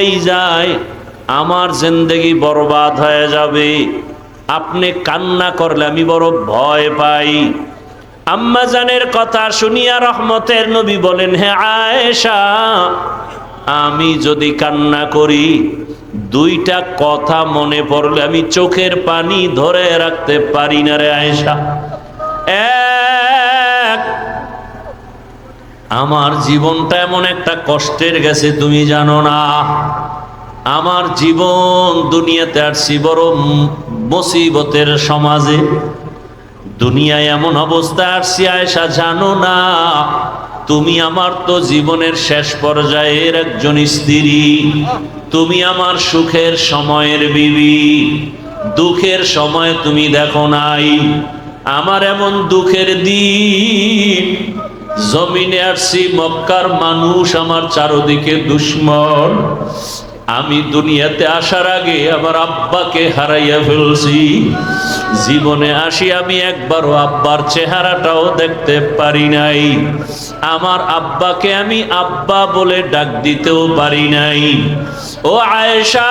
হয়েই যায়, আমার জিন্দেগি বরবাদ হয়ে যাবে। আপনি কান্না করলে আমি বড় ভয় পাই। আম্মা জানের কথা শুনিয়া রহমতের নবী বলেন, হে আয়েশা, আমি যদি কান্না করি, দুইটা কথা মনে পড়লে আমি চোখের পানি ধরে রাখতে পারি না রে আয়েশা। এক, আমার জীবনটা এমন একটা কষ্টের গেছে তুমি জানো না। আমার জীবন দুনিয়াতে আসছি বড় মুসিবতের সমাজে। দুনিয়ায় এমন অবস্থা আসছি আয়েশা জানো না। তুমি আমার তো জীবনের শেষ পর্যায়ের একজন স্ত্রী, তুমি আমার সুখের সময়ের বিবি, দুঃখের সময় তুমি দেখো নাই। আমার এমন দুঃখের দিন, জমিনে আসছি, মক্কার মানুষ আমার চারদিকে দুশ্মন। আমি দুনিয়াতে আসার আগে আমার আব্বাকে হারাইয়া ফেলছি। জীবনে আসি আমি একবারও আব্বার চেহারাটাও দেখতে পারি নাই। আমার আব্বাকে আমি আব্বা বলে ডাক দিতেও পারি নাই। ও আয়েশা,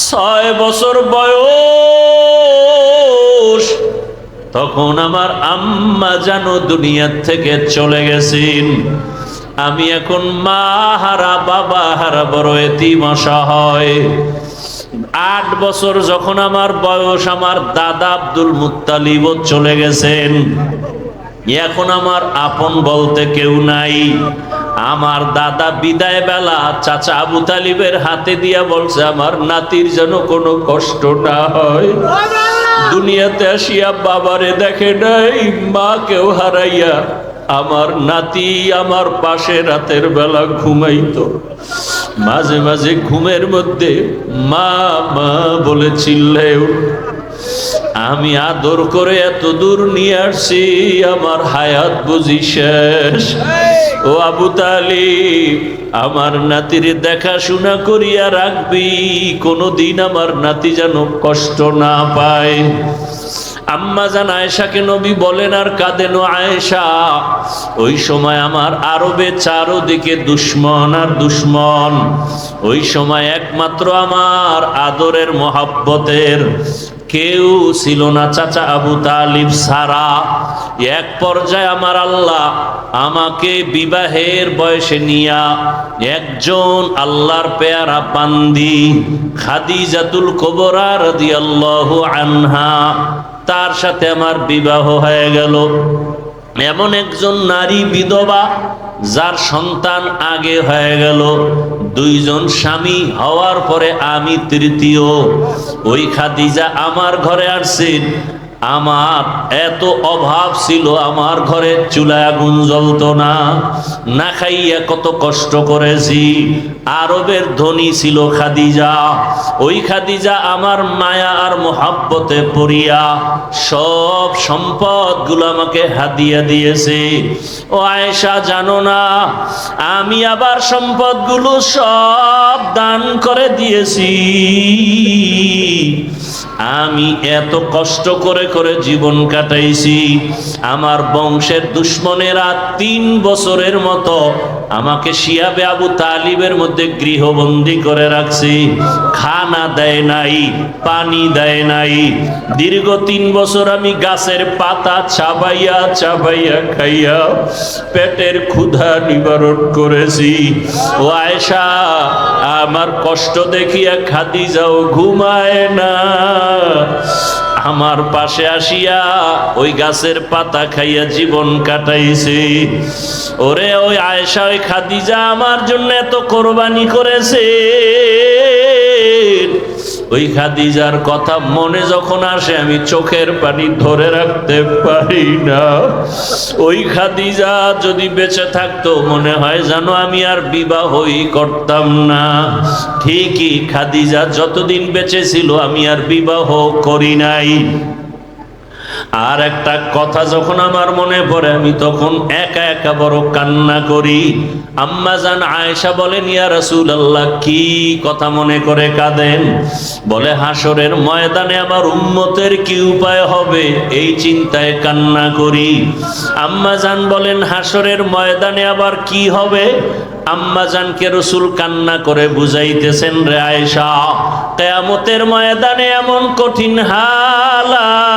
6 বছর বয়স, তখন আমার আম্মা জানো দুনিয়া থেকে চলে গেছেন। আমি এখন মা হারা, বাবা হারা, বড় এতিম অসহায়। 8 বছর যখন আমার বয়স, আমার দাদা আব্দুল মুত্তালিব চলে গেছেন। এখন আমার আপন বলতে কেউ নাই। আমার দাদা বিদায় বেলা চাচা আবু তালিবের হাতে দিয়া বলছে, আমার নাতির যেন কোনো কষ্ট না হয়। দুনিয়াতে আসিয়া বাবারে দেখে নাই, মাকেও হারাইয়া আমার নাতি আমার পাশে রাতের বেলা ঘুমাইতো। মাঝে মাঝে ঘুমের মধ্যে মা মা বলে চিল্লায়। আমি আদর করে এত দূর নিয়ে আসছি, আমার হায়াত বুঝি শেষ। ও আবু তালিব, আমার নাতির দেখাশোনা করিয়া রাখবি, কোনদিন আমার নাতি যেন কষ্ট না পায়। আম্মা জান আয়েশাকে নবী বলেন আর কাঁদেন, আয়েশা, ওই সময় আমার আরবে চারদিকে দুশ্মন আর দুশ্মন। ওই সময় একমাত্র আমার আদরের মহাব্বতের কেউ ছিল না, চাচা আবু তালিব ছাড়া। এক পর্যায়ে আমার আল্লাহ আমাকে বিবাহের বয়সে নিয়া একজন আল্লাহর পেয়ারা বান্দি খাদিজাতুল কুবরা রাদিয়াল্লাহু আনহা, তার সাথে আমার বিবাহ হয়ে গেল। এমন একজন নারী বিধবা যার সন্তান আগে হয়ে গেল। 2 জন স্বামী হওয়ার পরে আমি তৃতীয়। ওই খাদিজা আমার ঘরে আসছেন। আমার এত অভাব ছিল, আমার ঘরে চুলায় আগুন জ্বলতো না, না খাইয়া কত কষ্ট করেছি। আরবের ধনী ছিল খাদিজা। ওই খাদিজা আমার মায়া আর মোহাব্বতে পড়িয়া সব সম্পদগুলো আমাকে হাদিয়া দিয়েছে। ও আয়েশা জানো না, আমি আবার সম্পদগুলো সব দান করে দিয়েছি। আমি এত কষ্ট করে করে জীবন কাটাইছি। আমার বংশের দুশ্মনেরা 3 বছরের মতো আমাকে শিয়াবে আবু তালিবের মধ্যে গৃহবন্দী করে রাখছি। খানা দেয় নাই, পানি দেয় নাই। দীর্ঘ 3 বছর আমি গাছের পাতা চাবাইয়া চাবাইয়া খাইয়া পেটের ক্ষুধা নিবারণ করেছি। ও আয়েশা, আমার কষ্ট দেখিয়া খাদিজাও ঘুমায় না। আমার পাশে আসিয়া ওই গাছের পাতা খাইয়া জীবন কাটাইছে। ওরে ওই আয়েশা, ওই খাদিজা আমার জন্য এত কোরবানি করেছে। ওই খাদিজার কথা মনে যখন আসে আমি চোখের পানি ধরে রাখতে পারি না। ওই খাদিজা যদি বেঁচে থাকতো মনে হয় জানো আমি আর বিবাহই করতাম না। ঠিকই, খাদিজা যতদিন বেঁচে ছিল আমি আর বিবাহ করি নাই। আর একটা কথা যখন আমার মনে পড়ে আমি তখন একা একা বড় কান্না করি। আম্মা জান আয়েশা বলেন, ইয়া রাসূলুল্লাহ, কি কথা মনে করে কাঁদেন? বলে, হাসরের ময়দানে আমার উম্মতের কি উপায় হবে এই চিন্তায় কান্না করি। আম্মা জান বলেন, হাসরের ময়দানে আবার কি হবে? আম্মা জানকে রাসূল কান্না করে বুঝাইতেছেন, রে আয়েশা, কিয়ামতের ময়দানে এমন কঠিন হালাত,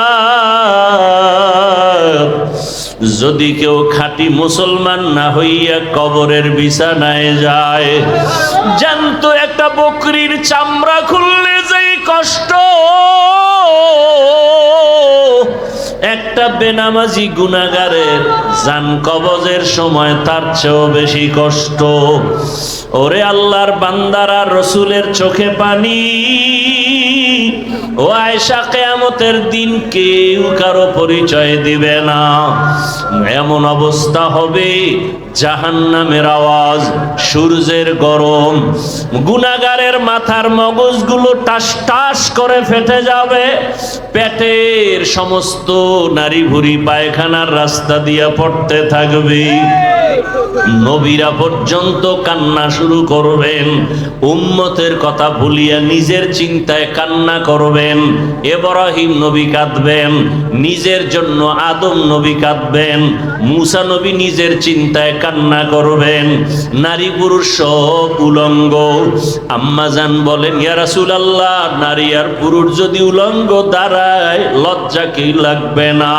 যদি কেউ খাঁটি মুসলমান না হইয়া কবরের বিছানায় যায়, জ্যান্ত একটা বকরির চামড়া খুললে যেই কষ্ট, একটা বেনামাজি গুনাহগারের জান কবজের সময় তার চেয়েও বেশি কষ্ট। ওরে আল্লাহর বান্দারা, রসুলের চোখে পানি। ও আয়েশা, কিয়ামতের দিন কেউ কারো পরিচয় দিবে না, এমন অবস্থা হবে, জাহান্নামের আওয়াজ, সূর্যের গরম, গুনাহগারের মাথার মগজগুলো টাস টাস করে ফেটে যাবে, পেটের সমস্ত নারী ভুঁড়ি পায়খানার রাস্তা দিয়া পড়তে থাকবে। নবীরা পর্যন্ত কান্না শুরু করবেন, উম্মতের কথা ভুলিয়া নিজের চিন্তায় কান্না করবেন। ইব্রাহিম নবী কাঁদবেন, নিজের জন্য আদম নবী কাঁদবেন, মূসা নবী নিজের চিন্তায় কান্না করবেন, নারী পুরুষ সব উলঙ্গ। আম্মা জান বলেন, ইয়া রাসূলুল্লাহ, নারী আর পুরুষ যদি উলঙ্গ দাঁড়ায় লজ্জা কি লাগবে না?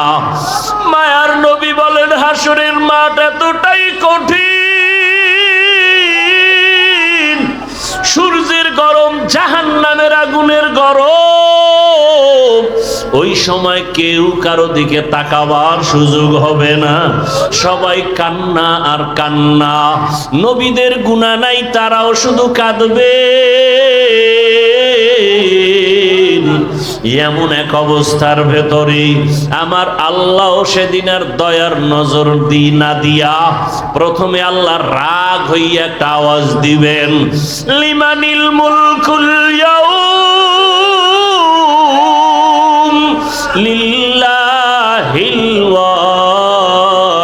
মায়ার নবী বলেন, হাসরের মাঠ এতটাই কঠিন, সূর্যের গরম, জাহান্নামের আগুনের গরম, ওই সময় কেউ কারো দিকে তাকাবার সুযোগ হবে না, সবাই কান্না আর কান্না। নবীদের গুনাহ নাই, তারাও শুধু কাঁদবে। এমন এক অবস্থার ভেতরে আমার আল্লাহ সেদিন আর দয়ার নজর না দিয়া প্রথমে আল্লাহ রাগ হইয়া একটা আওয়াজ দিবেন, লিমানিল মুলকুল ইয়াউম লিল্লাহিল ওয়াহিদিল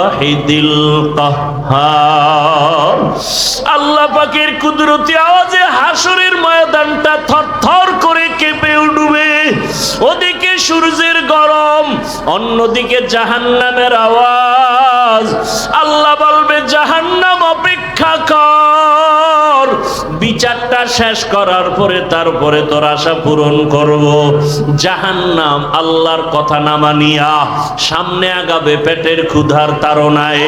কাহ্হার। আল্লাহ পাকের কুদরতি আওয়াজে হাসরের ময়দানটা থরথর করে কেঁপে উঠবে। ওদিকে সূর্যের গরম, অন্যদিকে জাহান্নামের আওয়াজ। আল্লাহ বলবে, জাহান্নাম অপেক্ষা কর, বিচারটা শেষ করার পরে তারপরে তোর আশা পূরণ করব। জাহান্নাম আল্লাহর কথা না মানিয়া সামনে আগাবে পেটের ক্ষুধার তাড়নায়।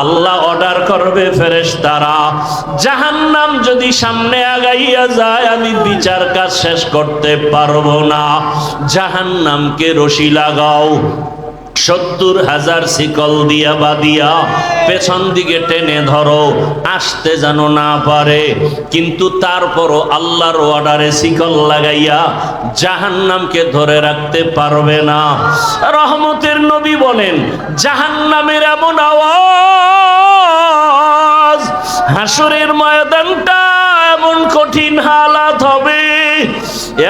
আল্লাহ অর্ডার করবে ফেরেশতারা, জাহান্নাম যদি সামনে আগাইয়া যায় আমি বিচার কাজ শেষ করতে পারবো না, জাহান্নামকে রশি লাগাও, 70,000 শিকল দিয়া বাঁধিয়া পেছন দিকে টেনে ধরো, আসতে যেন না পারে। কিন্তু তারপরও আল্লাহর অর্ডারে শিকল লাগাইয়া জাহান্নামকে ধরে রাখতে পারবে না। রহমতের নবী বলেন, জাহান্নামের এমন আওয়াজ, হাসরের ময়দানটা এমন কঠিন হালাত হবে,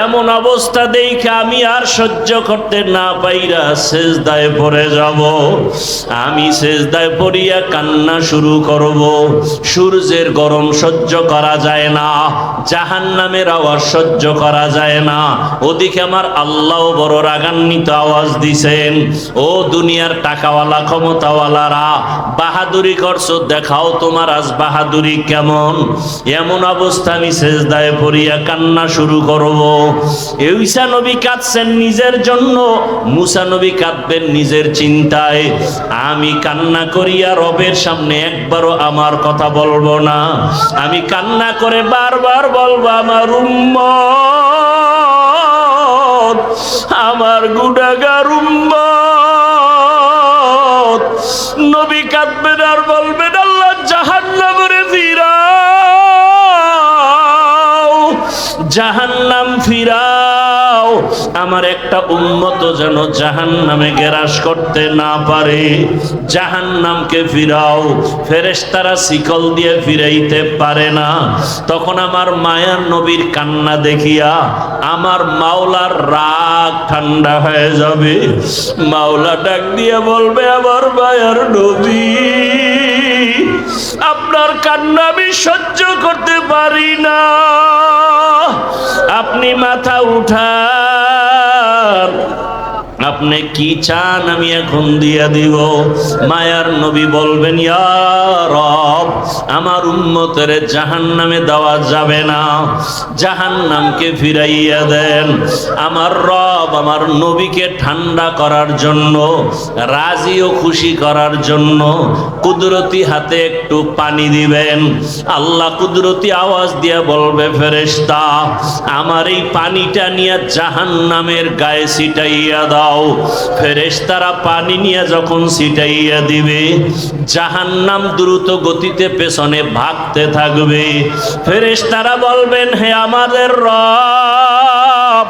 এমন অবস্থা দেখে আমি আর সহ্য করতে না পাইরা সেজদায় পড়ে যাব। আমি সেজদায় পড়িয়া কান্না শুরু করব। সূর্যের গরম সহ্য করা যায় না, জাহান্নামের আওয়াজ সহ্য করা যায় না। ওদিকে আমার আল্লাহ বড় রাগান্বিত আওয়াজ দিছেন, ও দুনিয়ার টাকাওয়ালা ক্ষমতাওয়ালারা, বাহাদুরি করছো, দেখাও তোমার আজ বাহাদুরি কেমন। এমন অবস্থা আমি সেজদায় পড়িয়া কান্না শুরু করব। ঈসা নবী কাঁদছেন নিজের জন্য, মূসা নবী কাঁদবেন নিজের চিন্তায়। আমি কান্না করিয়া রবের সামনে একবারও আমার কথা বলবো না, আমি কান্না করে বারবার বলবো, আমার উম্মত, আমার গুনাহগার উম্মত। নবী কাঁদবেন আর বলবেন, আল্লাহ জাহান্নামে ফিরাও, জাহান্নাম ফিরাও। দাও, আমার একটা উম্মত যেন জাহান্নামে গ্রাস করতে না পারে। জাহান্নামকে ফিরাও। ফেরেশতারা শিকল দিয়ে ফিরাইতে পারে না। তখন আমার মায়ার নবীর কান্না দেখিয়া আমার মাওলার রাগ ঠান্ডা হয়ে যাবে। মাওলা ডাক দিয়ে বলবে, আমার মায়ার নবী, আপনার কান্না আমি সহ্য করতে পারি না, আপনি মাথা উঠান, আপনি কি চান আমি এখন দিয়া দিব। মায়ার নবী বলবেন, ইয়া রব, আমার উম্মতের জাহান্নামে দেওয়া যাবে না, জাহান্নামকে ফিরাইয়া দেন। আমার রব আমার নবীকে ঠান্ডা করার জন্য, রাজি ও খুশি করার জন্য কুদরতি হাতে একটু পানি দিবেন। আল্লাহ কুদরতি আওয়াজ দিয়ে বলবে, ফেরেশতা আমার এই পানিটা নিয়ে জাহান্নামের গায়ে ছিটাইয়া দাও। ফেরেশতারা পানি নিয়ে যখন ছিটাইয়া দিবে, জাহান্নাম দ্রুত গতিতে পেছনে ভাগতে থাকবে। ফেরেশতারা বলবেন, হে আমাদের রব,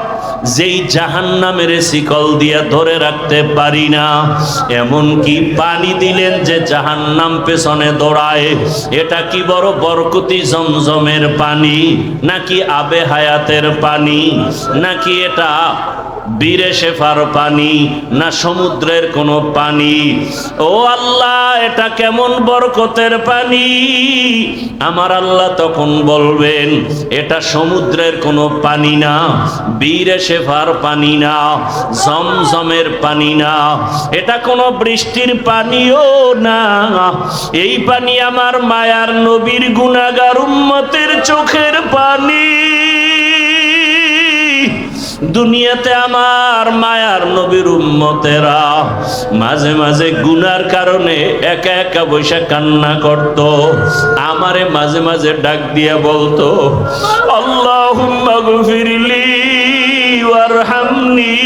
যেই জাহান্নামের শিকল দিয়ে ধরে রাখতে পারি না, এমন কি পানি দিলেন যে জাহান্নাম পেছনে দৌড়ায়। এটা কি বড় বরকতি জমজমের পানি, নাকি আবে হায়াতের পানি, নাকি এটা বীরে শেফার পানি, না সমুদ্রের কোনো পানি? ও আল্লাহ, এটা কেমন বরকতের পানি? আমার আল্লাহ তখন বলবেন, এটা সমুদ্রের কোনো পানি না, বীরে শেফার পানি না, জমজমের পানি না, এটা কোনো বৃষ্টির পানিও না। এই পানি আমার মায়ার নবীর গুনাহগার উম্মতের চোখের পানি। দুনিয়াতে আমার মায়ার নবীর উম্মতেরা মাঝে মাঝে গুনার কারণে একা একা বৈশা কান্না করত। আমারে মাঝে মাঝে ডাক দিয়ে বলতো, আল্লাহুম্মা গফিরলি ওয়ারহামনি।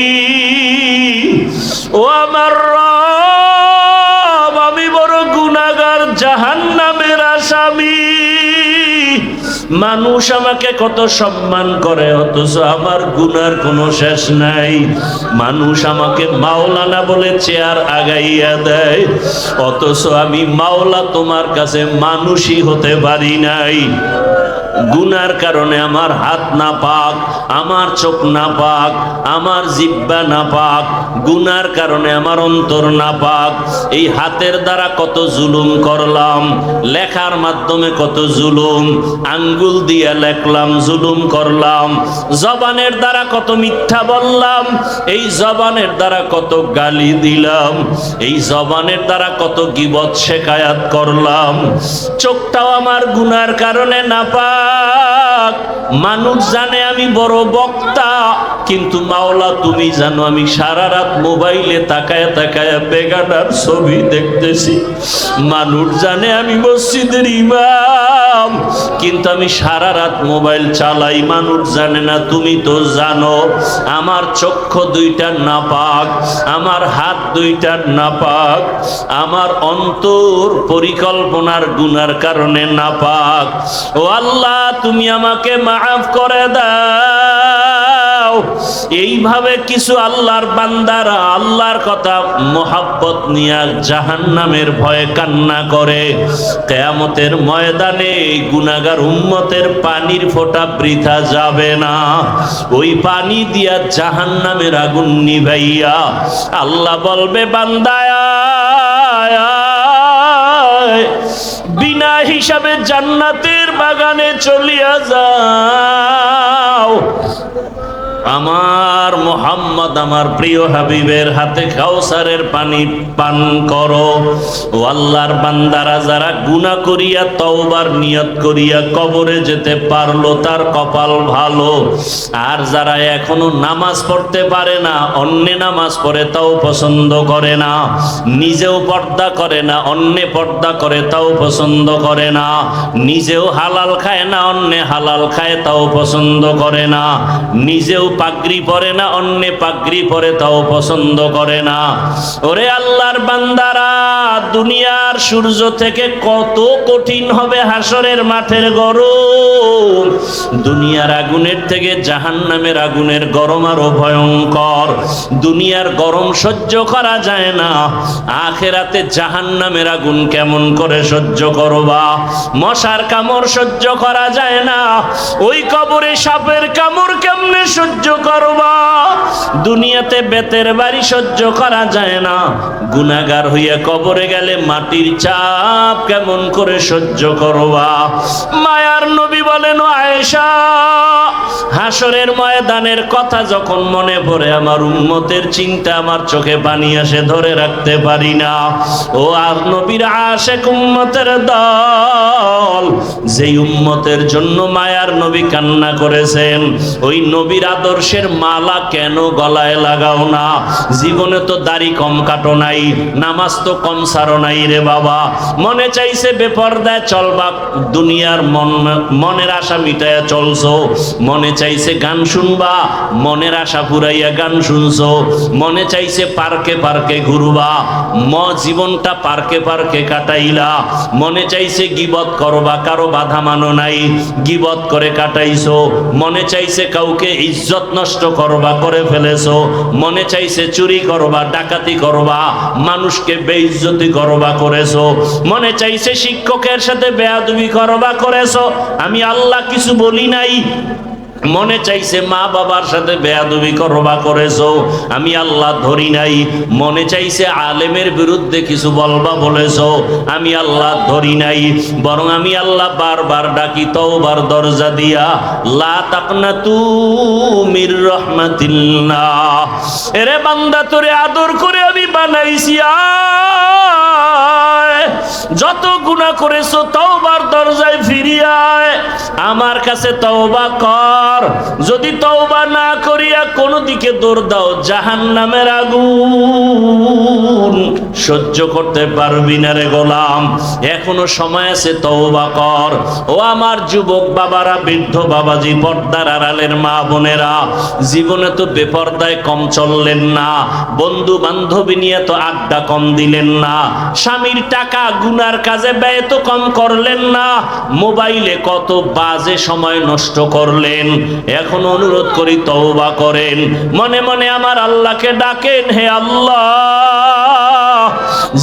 ও আমার রব, আমি বড় গুনাহগার, জাহান্নামের আসামি। মানুষ আমাকে কত সম্মান করে, অথচ আমার গুনার কোনো শেষ নাই। মানুষ আমাকে মাওলানা বলে চেয়ার আগাইয়া দেয়, অথচ আমি মাওলা তোমার কাছে মানুষই হতে পারি নাই। গুনার কারণে আমার হাত না পাক, আমার চোখ না পাক, আমার জিহ্বা না পাক, গুনার কারণে আমার অন্তর না পাক। এই হাতের দ্বারা কত জুলুম করলাম, লেখার মাধ্যমে কত জুলুম, আঙ্গুল দিয়ে লেখলাম, জুলুম করলাম। জবানের দ্বারা কত মিথ্যা বললাম, এই জবানের দ্বারা কত গালি দিলাম, এই জবানের দ্বারা কত গীবত শেখায়াত করলাম। চোখটাও আমার গুনার কারণে না পাক। মানুষ জানে আমি বড় বক্তা, কিন্তু মাওলা তুমি জানো আমি সারা রাত মোবাইলে তাকায় তাকায় বেগানার ছবি দেখতেছি। মানুষ জানে আমি মসজিদের ইমাম, কিন্তু আমি সারা রাত মোবাইল চালাই। মানুষ জানে না, তুমি তো জানো আমার চক্ষু দুইটা নাপাক, আমার হাত দুইটা নাপাক, আমার অন্তর পরিকল্পনার গুনার কারণে নাপাক। ও আল্লাহ, তুমি আমাকে মাফ করে দাও। এইভাবে কিছু আল্লাহর বান্দারা আল্লাহর কথা মোহাব্বত নিয়ে জাহান্নামের ভয়ে কান্না করে। কিয়ামতের ময়দানে গুনাহগার উম্মতের পানির ফোঁটা বৃথা যাবে না। ওই পানি দিয়া জাহান্নামের আগুন নিভাইয়া আল্লাহ বলবে, বান্দায় বিনা হিসাবে জান্নাতের বাগানে চলিয়া যাও। আমার মুহাম্মদ আমার প্রিয় হাবিবের হাতে কাউসারের পানি পান করো। ও আল্লাহর বান্দারা, যারা গুনাহ করিয়া তওবার নিয়ত করিয়া কবরে যেতে পারলো তার কপাল ভালো। আর যারা এখনো নামাজ পড়তে পারে না, অন্যে নামাজ পড়ে তাও পছন্দ করে না, নিজেও পর্দা করে না, অন্যে পর্দা করে তাও পছন্দ করে না, নিজেও হালাল খায় না, অন্যে হালাল খায় তাও পছন্দ করে না, নিজেও পাগড়ি পরে না, অন্য পাগড়ি পরে তাও পছন্দ করে না। ওরে আল্লাহর বান্দারা, দুনিয়ার সূর্য থেকে কত কঠিন হবে হাসরের মাঠের গরম। দুনিয়ার আগুনের থেকে জাহান্নামের আগুনের গরম আরো ভয়ঙ্কর। দুনিয়ার গরম সহ্য করা যায় না, আখেরাতে জাহান্নামের আগুন কেমন করে সহ্য করবা? মশার কামড় সহ্য করা যায় না, ওই কবরে সাপের কামড় কেমনে সহ্য করবা? দুনিয়াতে বেতের বাড়ি সহ্য করা যায় না, গুনাহগার হইয়া কবরে গেলে মাটির চাপ কেমন করে সহ্য করবা? মায়ার নবী বলেন, ও আয়েশা, হাসরের ময়দানের কথা যখন মনে পড়ে আমার উম্মতের চিন্তা আমার চোখে পানি আসে, ধরে রাখতে পারি না। ও আর নবীর আশেক উম্মতের দল, যেই উম্মতের জন্য মায়ার নবী কান্না করেছেন, ওই নবীর আদর্শের মালা কেন গলায় লাগাও না? জীবনে তো দাড়ি কম কাটো নাই, নামাজ তো কম সারো নাই রে বাবা। মনে চাইছে বেপরদায় চলবা, দুনিয়ার মনের আশা মিটাইয়া চলছো। মনে চাইছে গান শুনবা, মনের আশা পুরাইয়া গান শুনছো। মনে চাইছে পার্কে পার্কে ঘুরবা, জীবনটা পার্কে পার্কে কাটাইলা। মনে চাইছে গীবত করবা, কারো বাধা মানো নাই, গীবত করে কাটাইছো। মনে চাইছে কাউকে ইজ্জত নষ্ট করবা, করে ফেলেছো। মনে চাইছে চুরি করবা, ডাকাতি করবা, মানুষকে বেইজ্জতি করবা, করেছো। মনে চাইছে শিক্ষকের সাথে বেয়াদবি করবা, করেছো। আমি আল্লাহ কিছু বলি নাই। মনে চাইছে মা বাবার সাথে বেয়াদবি করবা, করেছো। আমি আল্লাহ ধরি নাই। মনে চাইছে আলেমের বিরুদ্ধে কিছু বলবা, বলেছো। আমি আল্লাহ ধরি নাই। বরং আমি আল্লাহ বারবার ডাকি তওবার দরজা দিয়া, লা তাকনাতু মির রাহমাতিল্লাহ। এরে বান্দা, তোরে আদর করে আমি বানাইছি, যত গুনাহ করেছো তওবার দরজায় ফিরিয়ে আয়, আমার কাছে তওবা কর। যদি তওবা না করিয়া কোনো দিকে দৌড় দাও, জাহান্নামের আগুন সহ্য করতে পারবি না রে গোলাম। এখনো সময় আছে, তওবা কর। ও আমার যুবক বাবারা, বৃদ্ধ বাবাজি, পর্দার আড়ালের মা বোনেরা, জীবনে তো বেপর্দায় কম চললেন না, বন্ধু বান্ধবী নিয়ে তো আড্ডা কম দিলেন না, স্বামীর টাকা গুনার কাজে ব্যয় তো কম করলেন না, মোবাইলে কত বাজে সময় নষ্ট করলেন। এখন অনুরোধ করি তওবা করেন, মনে মনে আমার আল্লাহকে ডাকেন, হে আল্লাহ,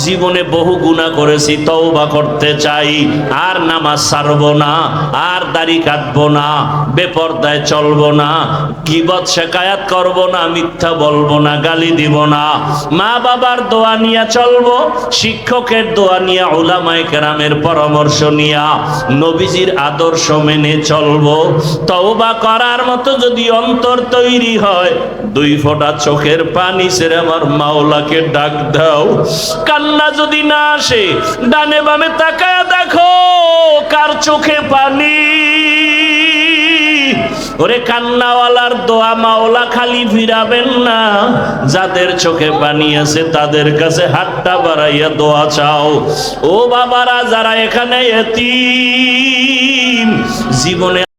জীবনে বহু গুনাহ করেছি, তওবা করতে চাই। আর নামাজ ছাড়বো না, আর দাড়ি কাটবো না, বেপরদায় চলবো না, গীবত শিকায়াত করবো না, মিথ্যা বলবো না, গালি দিব না, মা বাবার দোয়া নিয়ে চলবো, শিক্ষকের দোয়া নিয়ে, উলামায়ে কেরামের পরামর্শ নিয়া, নবীজির আদর্শ মেনে চলবো। তওবা করার মতো যদি অন্তর তৈরি হয়, 2 ফোঁটা চোখের পানি ছেড়ে আমার মাওলাকে ডাক দাও। কান্না যদি না আসে, ডানে বামে তাকায়া দেখো কার চোখে পানি। ওরে কান্নাওয়ালার দোয়া মাওলা খালি ফিরাবেন না, যাদের চোখে পানি আছে তাদের কাছে হাতটা বাড়াইয়া দোয়া চাও। ও বাবারা, যারা এখানে এতিম, জীবনে